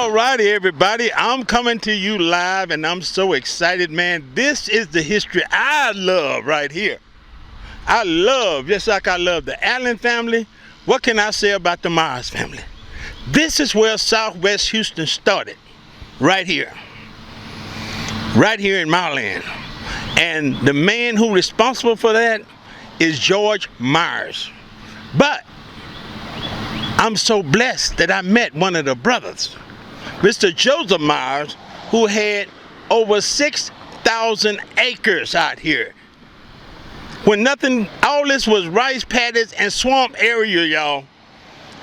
All righty, everybody. I'm coming to you live, and I'm so excited, man. This is the history I love right here. I love, just like I love the Allen family. What can I say about the Myers family? This is where Southwest Houston started, right here in my land. And the man who's responsible for that is George Myers. But I'm so blessed that I met one of the brothers, Mr. Joseph Myers, who had over 6,000 acres out here. When nothing, all this was rice paddies and swamp area, y'all.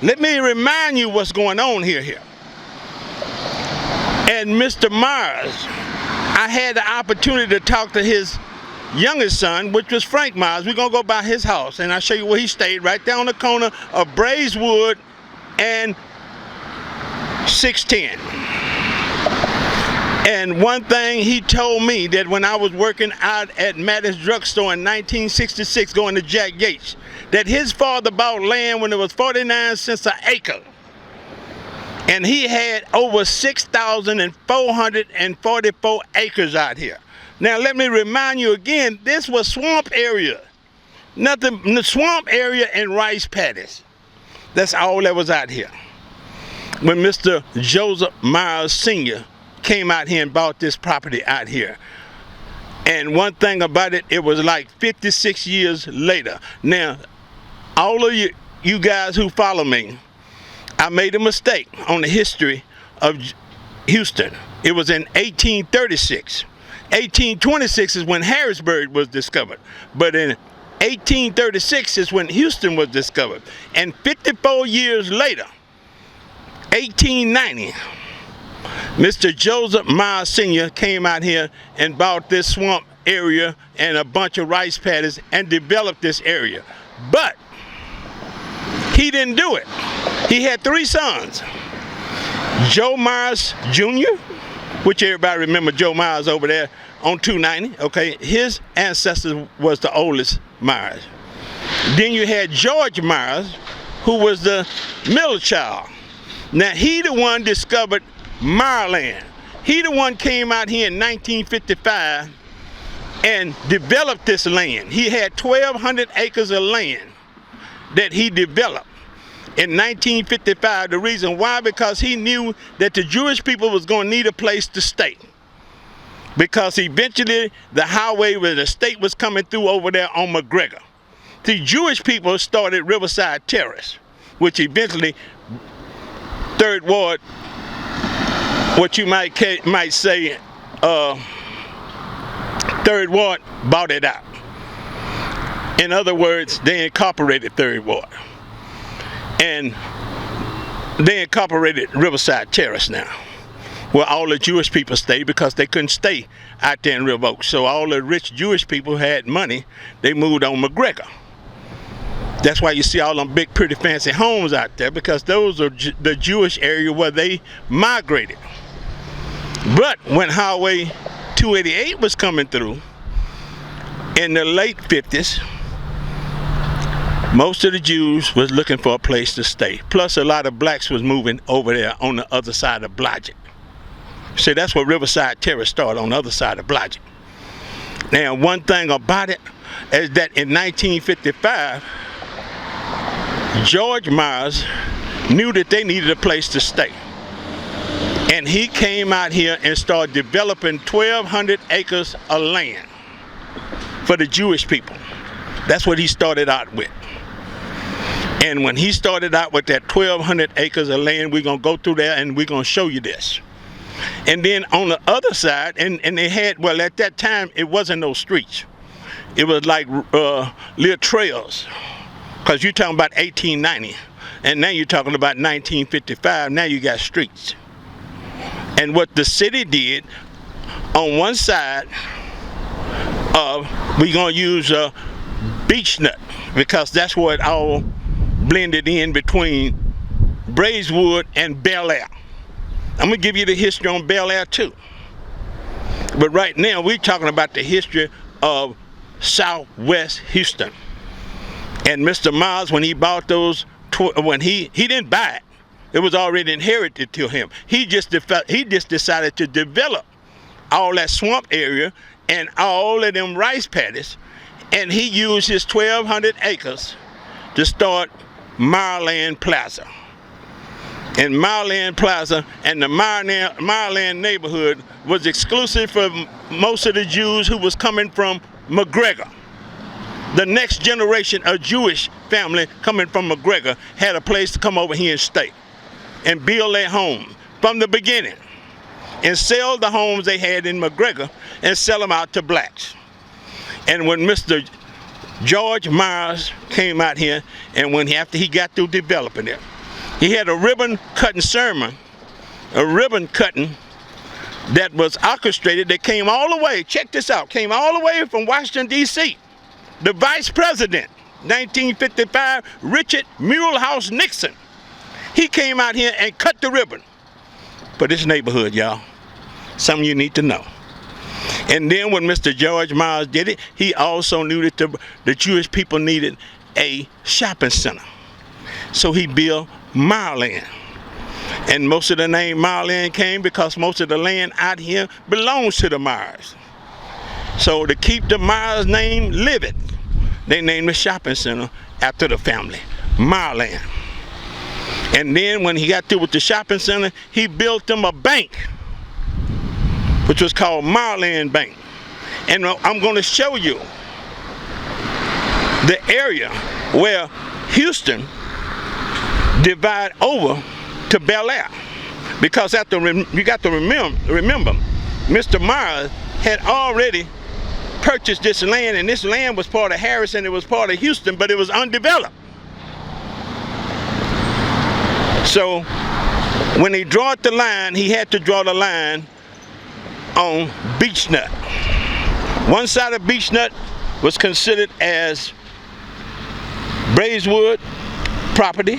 Let me remind you what's going on here. And Mr. Myers, I had the opportunity to talk to his youngest son, which was Frank Myers. We're going to go by his house, and I'll show you where he stayed, right there on the corner of Braeswood and 610. And one thing he told me, that when I was working out at Madden's drugstore in 1966 going to Jack Yates, that his father bought land when it was 49 cents an acre. And he had over 6,444 acres out here. Now let me remind you again, this was swamp area. Nothing, the swamp area and rice paddies. That's all that was out here. When Mr. Joseph Myers Sr. came out here and bought this property out here. And one thing about it, it was like 56 years later. Now, all of you guys who follow me, I made a mistake on the history of Houston. It was in 1836. 1826 is when Harrisburg was discovered. But in 1836 is when Houston was discovered. And 54 years later, 1890, Mr. Joseph Myers Sr. came out here and bought this swamp area and a bunch of rice paddies and developed this area. But he didn't do it. He had 3 sons. Joe Myers Jr., which everybody remember Joe Myers over there on 290, okay? His ancestor was the oldest Myers. Then you had George Myers, who was the middle child. Now he the one discovered Maryland. He the one came out here in 1955 and developed this land. He had 1,200 acres of land that he developed in 1955. The reason why, because he knew that the Jewish people was going to need a place to stay. Because eventually the highway where the state was coming through over there on McGregor. The Jewish people started Riverside Terrace, which eventually 3rd Ward, what you might say, 3rd Ward bought it out. In other words, they incorporated 3rd Ward. And they incorporated Riverside Terrace now, where all the Jewish people stay, because they couldn't stay out there in River Oaks. So all the rich Jewish people who had money, they moved on McGregor. That's why you see all them big, pretty, fancy homes out there, because those are the Jewish area where they migrated. But when Highway 288 was coming through in the late 50s, most of the Jews was looking for a place to stay. Plus a lot of blacks was moving over there on the other side of Blodgett. See, that's where Riverside Terrace started, on the other side of Blodgett. Now, one thing about it is that in 1955, George Myers knew that they needed a place to stay. And he came out here and started developing 1,200 acres of land for the Jewish people. That's what he started out with. And when he started out with that 1,200 acres of land, we're going to go through there and we're going to show you this. And then on the other side, and they had, well, at that time, it wasn't no streets. It was like little trails. Because you're talking about 1890. And now you're talking about 1955. Now you got streets. And what the city did, on one side, we're going to use beech nut, because that's where it all blended in between Braeswood and Bel Air. I'm going to give you the history on Bel Air too. But right now we're talking about the history of Southwest Houston. And Mr. Myers, when he bought those, when he didn't buy it, It was already inherited to him. He just decided to develop all that swamp area and all of them rice paddies, and he used his 1,200 acres to start Maryland Plaza. And Maryland Plaza and the Maryland neighborhood was exclusive for most of the Jews who was coming from McGregor. The next generation of Jewish family coming from McGregor had a place to come over here and stay and build their home from the beginning and sell the homes they had in McGregor and sell them out to blacks. And when Mr. George Myers came out here, and after he got through developing it, he had a ribbon cutting sermon, a ribbon cutting that was orchestrated, that came all the way, check this out, came all the way from Washington, D.C. The Vice President, 1955, Richard Mulehouse Nixon. He came out here and cut the ribbon for this neighborhood, y'all. Something you need to know. And then when Mr. George Myers did it, he also knew that the Jewish people needed a shopping center. So he built Maryland. And most of the name Maryland came because most of the land out here belongs to the Myers. So to keep the Myers name living, they named the shopping center after the family, Maryland. And then when he got through with the shopping center, he built them a bank, which was called Maryland Bank. And I'm going to show you the area where Houston divide over to Bel Air, because you got to remember, Mr. Myers had already purchased this land, and this land was part of Harrison, it was part of Houston, but it was undeveloped. So when he drew the line, he had to draw the line on Beechnut. One side of Beechnut was considered as Braeswood property,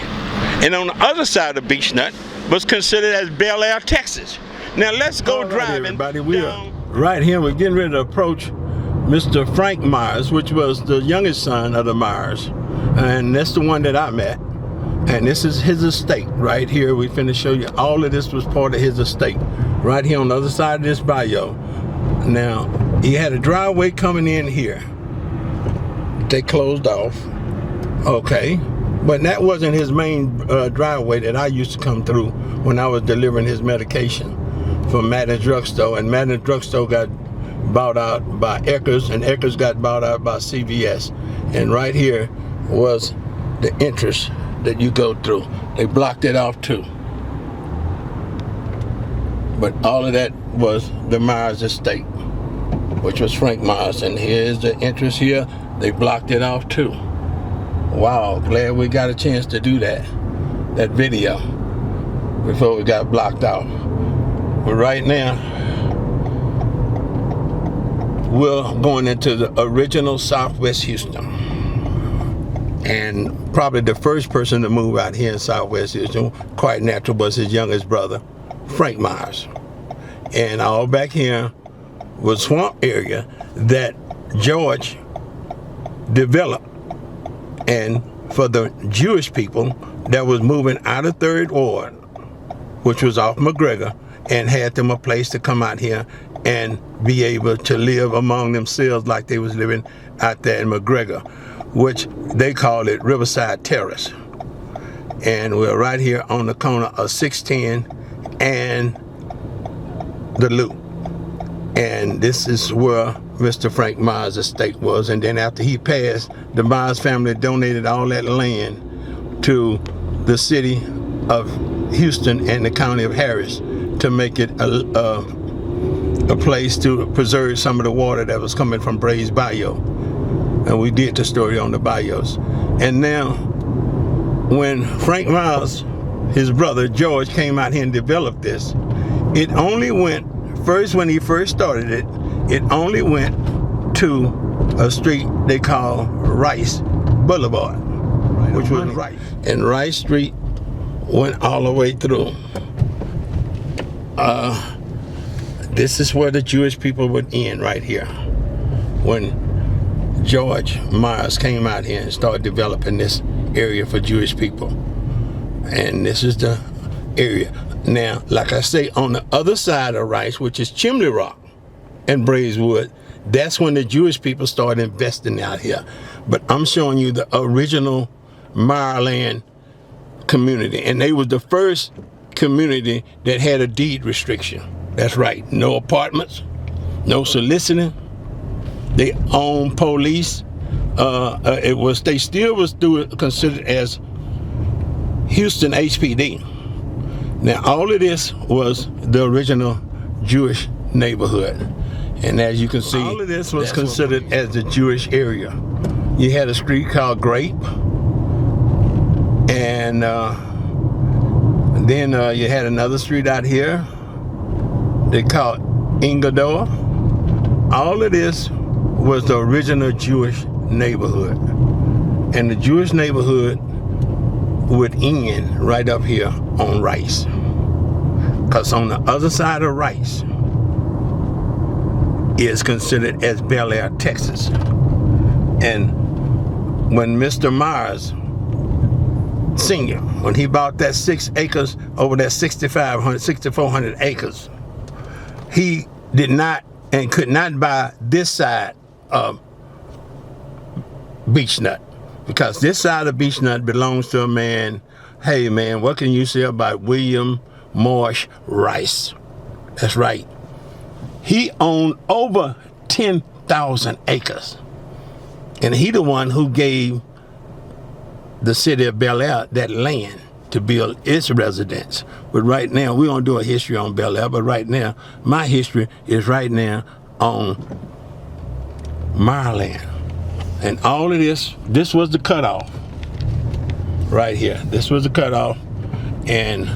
and on the other side of Beechnut was considered as Bel Air, Texas. Now let's go driving. Everybody, we are right here. We're getting ready to approach Mr. Frank Myers, which was the youngest son of the Myers, and that's the one that I met. And this is his estate right here. We finna show you all of this was part of his estate right here on the other side of this bayou. Now he had a driveway coming in here. They closed off. Okay. But that wasn't his main driveway that I used to come through when I was delivering his medication from Madden's Drugstore. And Madden's Drugstore got bought out by Eckers, and Eckers got bought out by CVS. And right here was the entrance that you go through. They blocked it off too. But all of that was the Myers estate, which was Frank Myers. And here's the entrance here. They blocked it off too. Wow, glad we got a chance to do that video before we got blocked out. But right now, we're going into the original Southwest Houston. And probably the first person to move out here in Southwest Houston, quite natural, was his youngest brother, Frank Myers. And all back here was swamp area that George developed. And for the Jewish people that was moving out of 3rd Ward, which was off McGregor, and had them a place to come out here and be able to live among themselves like they was living out there in McGregor, which they called it Riverside Terrace. And we're right here on the corner of 610 and the Loop. And this is where Mr. Frank Myers' estate was. And then after he passed, the Myers family donated all that land to the city of Houston and the county of Harris to make it a place to preserve some of the water that was coming from Braes Bayou. And we did the story on the bayous. And now, when Frank Myers, his brother George, came out here and developed this, it only went, first when he first started it, it only went to a street they call Rice Boulevard, which was Rice. And Rice Street went all the way through. This is where the Jewish people would end right here. When George Myers came out here and started developing this area for Jewish people. And this is the area. Now, like I say, on the other side of Rice, which is Chimney Rock and Braeswood, that's when the Jewish people started investing out here. But I'm showing you the original Maryland community, and they was the first community that had a deed restriction. That's right, no apartments, no soliciting. They owned police. They still was considered as Houston HPD. Now, all of this was the original Jewish neighborhood. And as you can see, all of this was considered as the Jewish area. You had a street called Grape. And then you had another street out here they called Ingador. All of this was the original Jewish neighborhood. And the Jewish neighborhood would end right up here on Rice. Because on the other side of Rice is considered as Bel Air, Texas. And when Mr. Myers Sr., when he bought that 6 acres over that 6,400 acres, he did not and could not buy this side of Beech Nut, because this side of Beech Nut belongs to a man. Hey man, what can you say about William Marsh Rice? That's right. He owned over 10,000 acres. And he the one who gave the city of Bel Air that land to build its residence. But right now, we're gonna do a history on Bel Air, but right now, my history is right now on Maryland. And all of this was the cutoff. Right here, this was the cutoff. And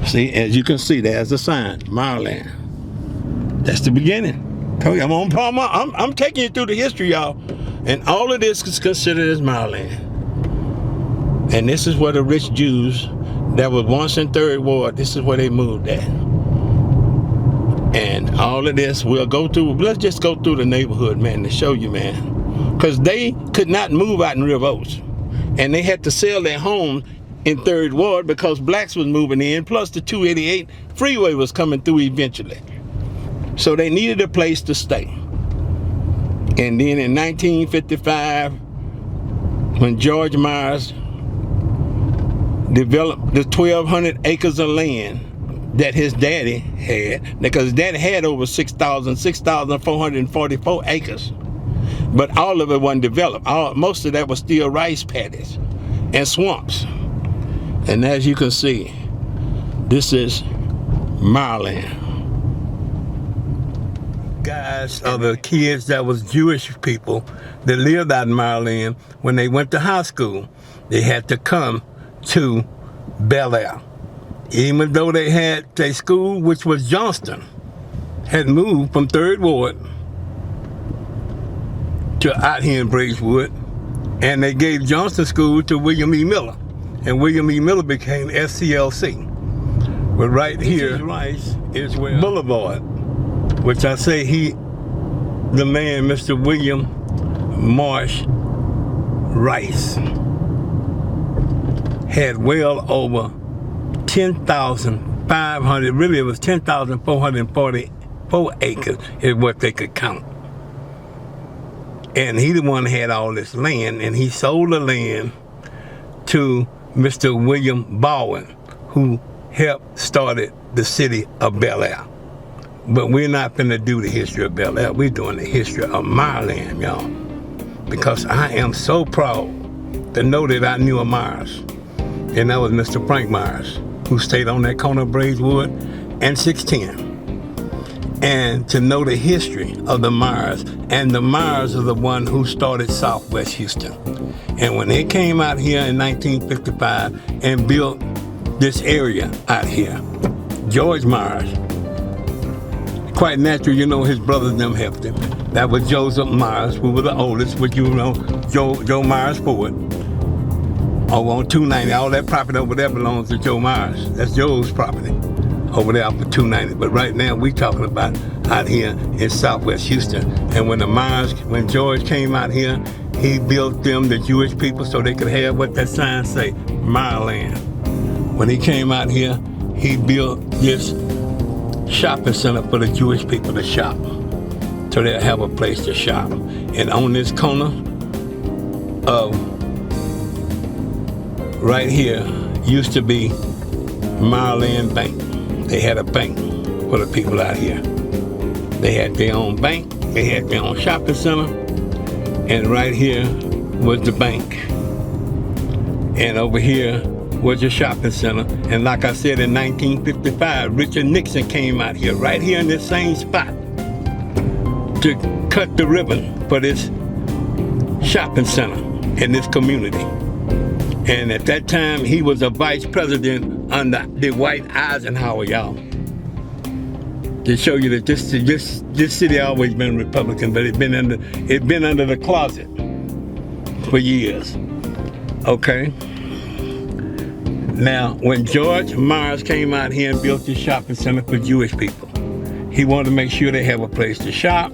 see, as you can see, there's the sign, Maryland. That's the beginning. Told you, I'm taking you through the history, y'all. And all of this is considered as Maryland. And this is where the rich Jews that was once in Third Ward, this is where they moved at. And all of this, we'll go through, let's just go through the neighborhood, man, to show you, man. Because they could not move out in River Oaks. And they had to sell their home in Third Ward because blacks was moving in, plus the 288 freeway was coming through eventually. So they needed a place to stay. And then in 1955, when George Myers developed the 1,200 acres of land that his daddy had, because his daddy had over 6,444 acres, but all of it wasn't developed. Most of that was still rice paddies and swamps. And as you can see, this is Maryland. Guys are the kids that was Jewish people that lived out in Maryland. When they went to high school, they had to come to Bel Air. Even though they had their school, which was Johnston, had moved from Third Ward to out here in Braeswood, and they gave Johnston School to William E. Miller, and William E. Miller became SCLC. But right here is where Boulevard, which I say the man, Mr. William Marsh Rice, had well over 10,500, really it was 10,444 acres is what they could count. And he the one that had all this land, and he sold the land to Mr. William Bowen, who helped started the city of Bel Air. But we're not finna do the history of Bel Air. We're doing the history of Maryland, y'all. Because I am so proud to know that I knew a Myers. And that was Mr. Frank Myers, who stayed on that corner of Braeswood and 610. And to know the history of the Myers. And the Myers are the one who started Southwest Houston. And when they came out here in 1955 and built this area out here, George Myers, quite natural, you know, his brothers them helped him. That was Joseph Myers, who was the oldest, which you know, Joe Myers Ford. Over on 290, all that property over there belongs to Joe Myers. That's Joe's property over there for 290. But right now we talking about out here in Southwest Houston. And when when George came out here, he built them, the Jewish people, so they could have what that sign say, Maryland. When he came out here, he built this shopping center for the Jewish people to shop, so they'll have a place to shop. And on this corner of right here used to be Maryland Bank. They had a bank for the people out here. They had their own bank, they had their own shopping center, and right here was the bank. And over here was your shopping center. And like I said, in 1955, Richard Nixon came out here, right here in this same spot, to cut the ribbon for this shopping center in this community. And at that time, he was a vice president under the Dwight Eisenhower, y'all. To show you that this city always been Republican, but it's been under the closet for years. Okay. Now, when George Myers came out here and built this shopping center for Jewish people, he wanted to make sure they have a place to shop,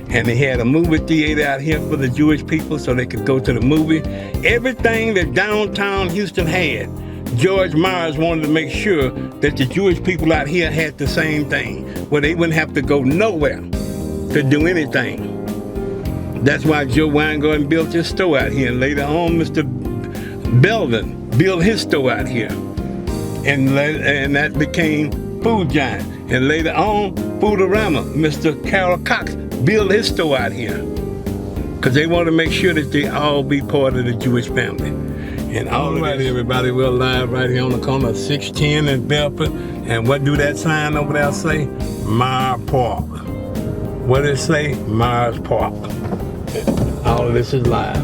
and they had a movie theater out here for the Jewish people so they could go to the movie. Everything that downtown Houston had, George Myers wanted to make sure that the Jewish people out here had the same thing, where they wouldn't have to go nowhere to do anything. That's why Joe Weingarten built his store out here, and later on Mr. Belvin built his store out here, and that became Food Giant. And later on, Foodorama, Mr. Carol Cox built his store out here, because they want to make sure that they all be part of the Jewish family. And all right, everybody, we're live right here on the corner of 610 and Belford. And what do that sign over there say? Myers Park. What does it say? Myers Park. All of this is live.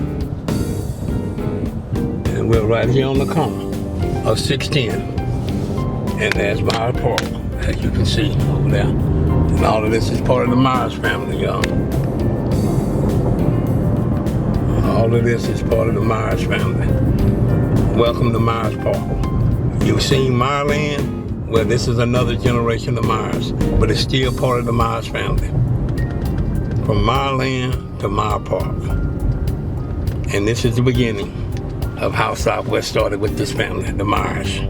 And we're right here on the corner of 610. And there's Myers Park, as you can see over there. And all of this is part of the Myers family, y'all. All of this is part of the Myers family. Welcome to Myers Park. You've seen Maryland, well, this is another generation of Myers, but it's still part of the Myers family. From Maryland to Myers Park. And this is the beginning of how Southwest started with this family, the Myers.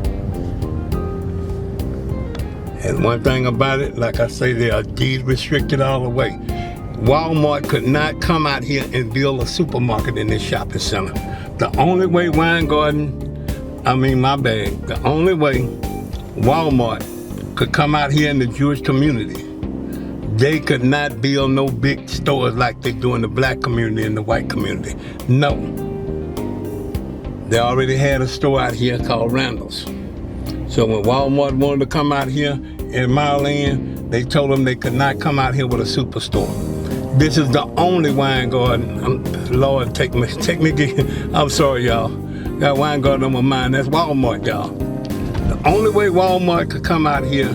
And one thing about it, like I say, they are deed restricted all the way. Walmart could not come out here and build a supermarket in this shopping center. The only way the only way Walmart could come out here in the Jewish community, they could not build no big stores like they do in the black community and the white community. No. They already had a store out here called Randall's. So when Walmart wanted to come out here in Maryland, they told them they could not come out here with a superstore. This is the only Weingarten. Lord, take me. I'm sorry, y'all. Got Weingarten on my mind. That's Walmart, y'all. The only way Walmart could come out here,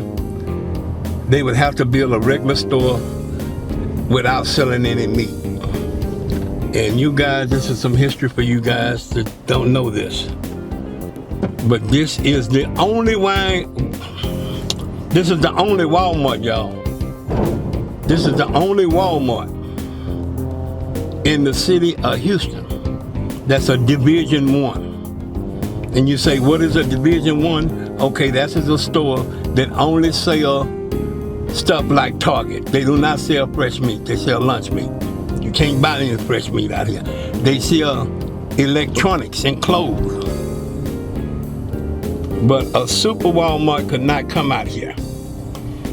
they would have to build a regular store without selling any meat. And you guys, this is some history for you guys that don't know this. But this is the only Walmart, y'all. This is the only Walmart in the city of Houston that's a Division 1. And you say, what is a Division 1? Okay, that's a store that only sell stuff like Target. They do not sell fresh meat. They sell lunch meat. You can't buy any fresh meat out here. They sell electronics and clothes. But a super Walmart could not come out here.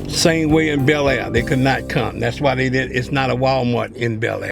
Same way in Bel Air, they could not come. That's why it's not a Walmart in Bel Air.